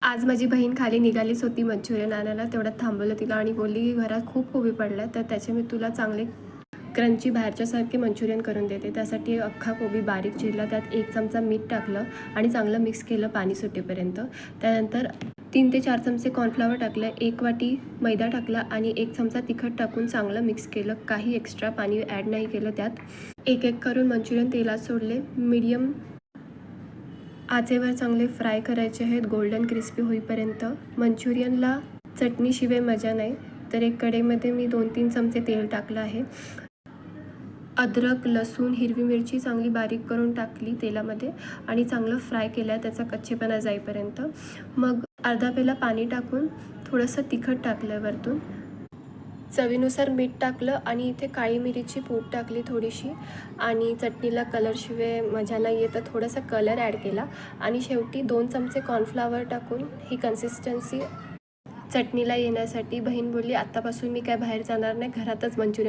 आज माझी बहीण खाली निघालीच होती मंचुरियन आणायला. तेवढ्यात थांबवलं तिला आणि बोलली की घरात खूप कोबी पडला तर त्याचे मी तुला चांगले क्रंची बाहेरच्यासारखे मंचुरियन करून देते. त्यासाठी अख्खा कोबी बारीक चिरला, त्यात 1 चमचा मीठ टाकलं आणि चांगलं मिक्स केलं पाणी सुटेपर्यंत. त्यानंतर 3 ते 4 चमचे कॉर्नफ्लॉवर टाकलं, 1 वाटी मैदा टाकला आणि 1 चमचा तिखट टाकून चांगलं मिक्स केलं. काही एक्स्ट्रा पाणी ॲड नाही केलं त्यात. एक एक करून मंचुरियन तेलात सोडले. मीडियम आचेवर चांगले फ्राय करायचे आहेत गोल्डन क्रिस्पी होईपर्यंत. मंचुरियनला चटणीशिवाय मजा नाही, तर एक कढईमध्ये मी 2-3 चमचे तेल टाकलं आहे. अद्रक, लसूण, हिरवी मिरची चांगली बारीक करून टाकली तेलामध्ये आणि चांगलं फ्राय केलं त्याचा कच्चेपणा जाईपर्यंत. मग अर्धा पेला पाणी टाकून थोडंसं तिखट टाकलं वरतून. चवीनुसार मीठ टाकलं आणि इथे काळी मिरीची पूड टाकली थोडीशी आणि चटणीला कलरशिवाय मजा नाही आहे तर थोडासा कलर ॲड केला आणि शेवटी 2 चमचे कॉर्नफ्लॉवर टाकून ही कन्सिस्टन्सी चटणीला येण्यासाठी. बहीण बोलली, आत्तापासून मी काय बाहेर जाणार नाही, घरातच मंचुरियन